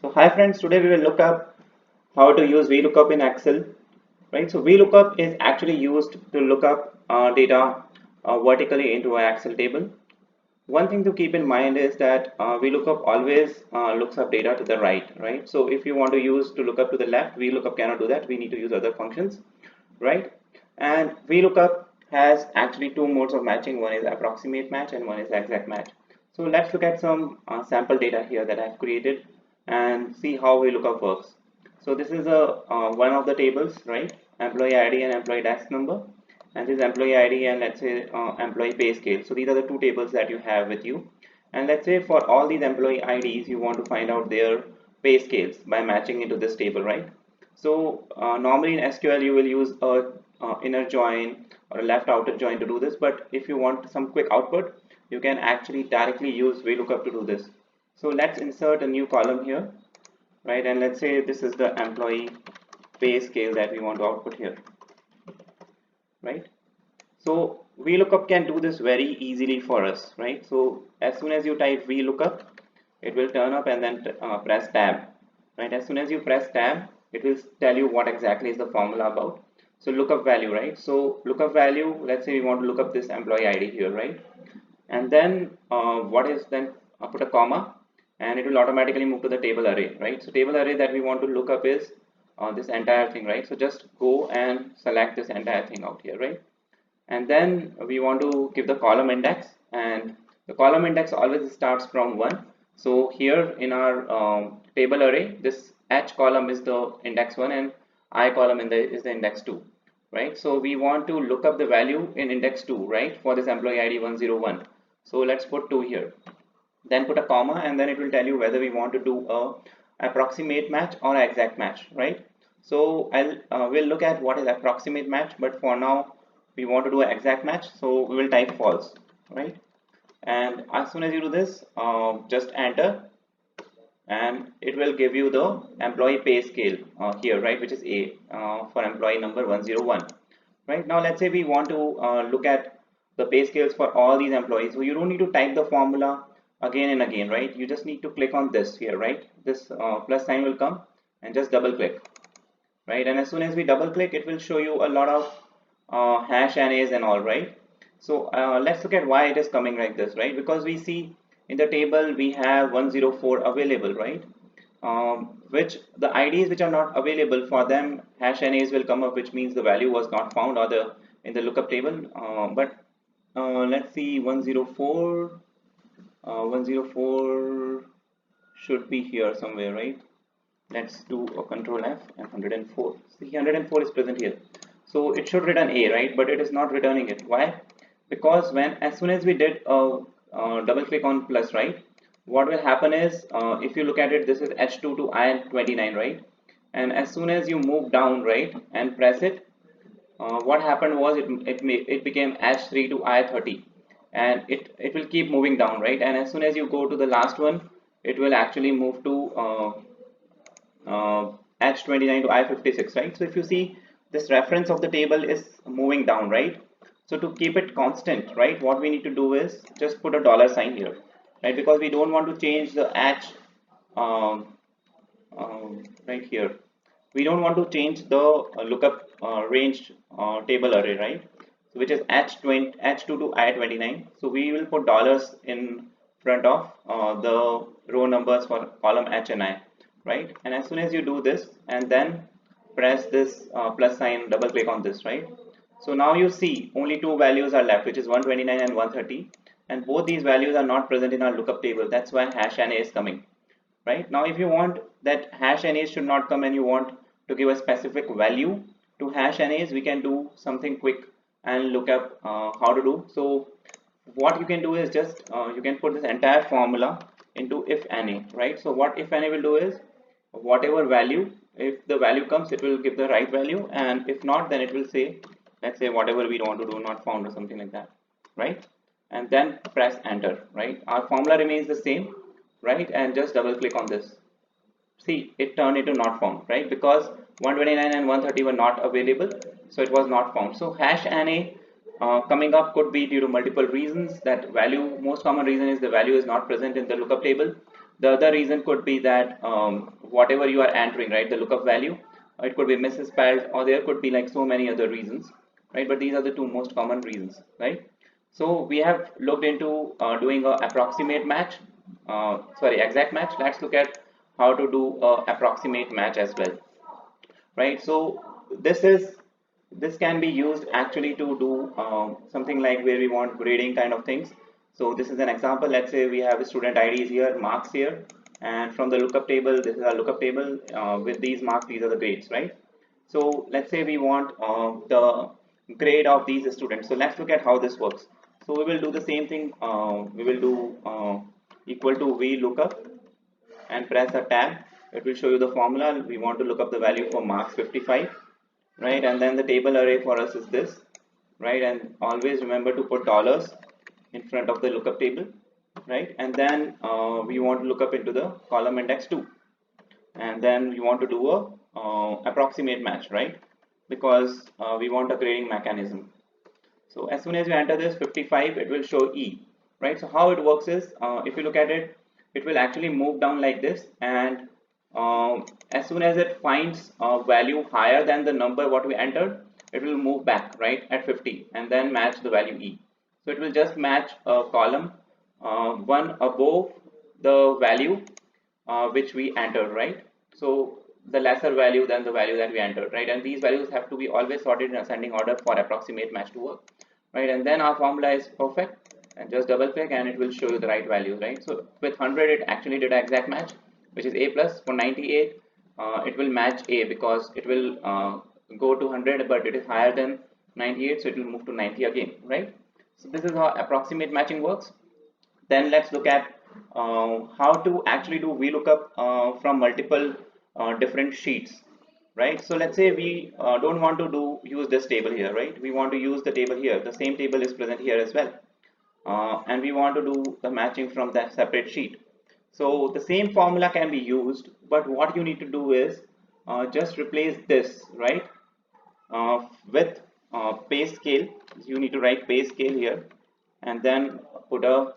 So hi friends, today we will look up how to use VLOOKUP in Excel, right? So VLOOKUP is actually used to look up data vertically into an Excel table. One thing to keep in mind is that VLOOKUP always looks up data to the right? So if you want to use to look up to the left, VLOOKUP cannot do that. We need to use other functions, right? And VLOOKUP has actually two modes of matching. One is approximate match and one is exact match. So let's look at some sample data here that I've created and see how VLOOKUP works. So this is a one of the tables, right? Employee ID and employee desk number, and this employee ID and let's say employee pay scale. So these are the two tables that you have with you. And let's say for all these employee IDs, you want to find out their pay scales by matching into this table, right? So normally in SQL you will use a inner join or a left outer join to do this, but if you want some quick output, you can actually directly use VLOOKUP to do this. So let's insert a new column here, right? And let's say this is the employee pay scale that we want to output here, right? So VLOOKUP can do this very easily for us, right? So as soon as you type VLOOKUP, it will turn up and then press tab, right? As soon as you press tab, it will tell you what exactly is the formula about. So lookup value, right? So lookup value, let's say we want to look up this employee ID here, right? And then what is then put a comma and it will automatically move to the table array, right? So table array that we want to look up is this entire thing, right? So just go and select this entire thing out here, right? And then we want to give the column index, and the column index always starts from 1. So here in our table array, this H column is the index 1 and I column is the index 2, right? So we want to look up the value in index 2, right, for this employee ID 101. So let's put 2 here, then put a comma, and then it will tell you whether we want to do a approximate match or exact match, right? So we'll look at what is approximate match, but for now we want to do an exact match, so we will type false, right? And as soon as you do this, just enter, and it will give you the employee pay scale here, right, which is A for employee number 101. Right, now let's say we want to look at the pay scales for all these employees. So you don't need to type the formula again and again, right? You just need to click on this here, right? This plus sign will come, and just double click, right? And as soon as we double click, it will show you a lot of hash NAs and all, right? So let's look at why it is coming like this, right? Because we see in the table we have 104 available, right? Which the IDs which are not available, for them hash NAs will come up, which means the value was not found or the in the lookup table. But let's see, 104 should be here somewhere, right? Let's do a control F, and 104. See, 104 is present here. So it should return A, right? But it is not returning it. Why? Because as soon as we did a double click on plus, right? What will happen is, if you look at it, this is H2 to I29, right? And as soon as you move down, right, and press it, what happened was it became H3 to I30, and it will keep moving down, right? And as soon as you go to the last one, it will actually move to H29 to I56, right? So if you see, this reference of the table is moving down, right? So to keep it constant, right, what we need to do is just put a dollar sign here, right? Because we don't want to change the H um, right here. We don't want to change the lookup range table array, right? So which is H20, H2 to I29. So we will put dollars in front of the row numbers for column H and I, right? And as soon as you do this and then press this plus sign, double click on this, right? So now you see only two values are left, which is 129 and 130, and both these values are not present in our lookup table. That's why hash NA is coming. Right now, if you want that hash NAs should not come and you want to give a specific value to hash NAs, we can do something quick and look up how to do. So what you can do is just you can put this entire formula into if NA, right? So what if NA will do is, whatever value, if the value comes, it will give the right value, and if not, then it will say, let's say whatever we want to do, not found or something like that, right? And then press enter, right? Our formula remains the same, right? And just double click on this. See, it turned into not found, right? Because 129 and 130 were not available, so it was not found. So hash NA coming up could be due to multiple reasons. That value, most common reason is the value is not present in the lookup table. The other reason could be that whatever you are entering, right, the lookup value, it could be misspelled, or there could be like so many other reasons, right? But these are the two most common reasons, right? So we have looked into doing a approximate match, sorry, exact match. Let's look at how to do a approximate match as well, right? So this can be used actually to do something like where we want grading kind of things. So this is an example. Let's say we have a student IDs here, marks here, and from the lookup table, this is our lookup table with these marks. These are the grades, right? So let's say we want the grade of these students. So let's look at how this works. So we will do the same thing. We will do equal to VLOOKUP and press a tab. It will show you the formula. We want to look up the value for marks 55, right? And then the table array for us is this, right? And always remember to put dollars in front of the lookup table, right? And then we want to look up into the column index 2, and then we want to do a approximate match, right? Because we want a grading mechanism. So as soon as you enter this 55, it will show E, right? So how it works is, if you look at it, it will actually move down like this, and as soon as it finds a value higher than the number what we entered, it will move back, right, at 50, and then match the value E. So it will just match a column one above the value which we entered, right? So the lesser value than the value that we entered, right? And these values have to be always sorted in ascending order for approximate match to work, right? And then our formula is perfect, and just double click and it will show you the right value, right? So with 100 it actually did an exact match, which is A plus. For 98 it will match A because it will go to 100, but it is higher than 98, so it will move to 90 again, right? So this is how approximate matching works. Then let's look at how to actually do VLOOKUP from multiple different sheets, right? So let's say we don't want to use this table here, right? We want to use the table here. The same table is present here as well, and we want to do the matching from that separate sheet. So the same formula can be used, but what you need to do is just replace this, right, with pay scale. You need to write pay scale here, and then put a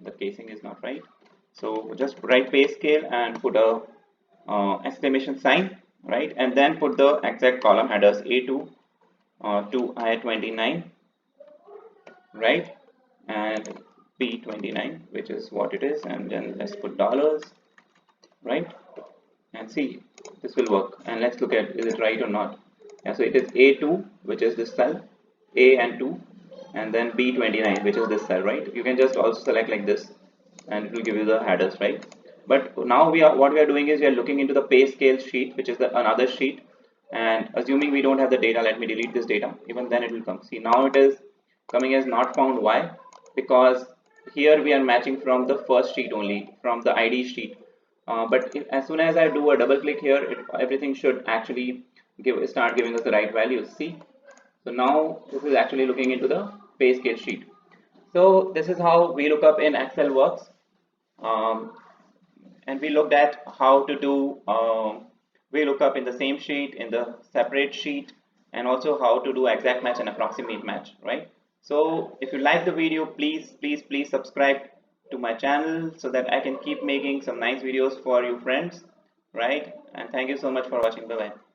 the casing is not right, so just write pay scale and put a exclamation sign, right? And then put the exact column headers A2 to I29, right? And P29, which is what it is, and then let's put dollars, right? And see, this will work. And let's look at, is it right or not? Yeah, so it is A2, which is this cell, A and 2, and then B29, which is this cell, right? You can just also select like this, and it will give you the headers, right? But now what we are doing is we are looking into the pay scale sheet, which is another sheet, and assuming we don't have the data, let me delete this data. Even then it will come. See, now it is coming as not found. Why? Because here we are matching from the first sheet only, from the ID sheet. But as soon as I do a double click here, everything should actually start giving us the right values. See, so now this is actually looking into the pay scale sheet. So this is how VLOOKUP in Excel works. Um, and we looked at how to do VLOOKUP in the same sheet, in the separate sheet, and also how to do exact match and approximate match, right? So if you like the video, please subscribe to my channel so that I can keep making some nice videos for you friends, right? And thank you so much for watching. Bye bye.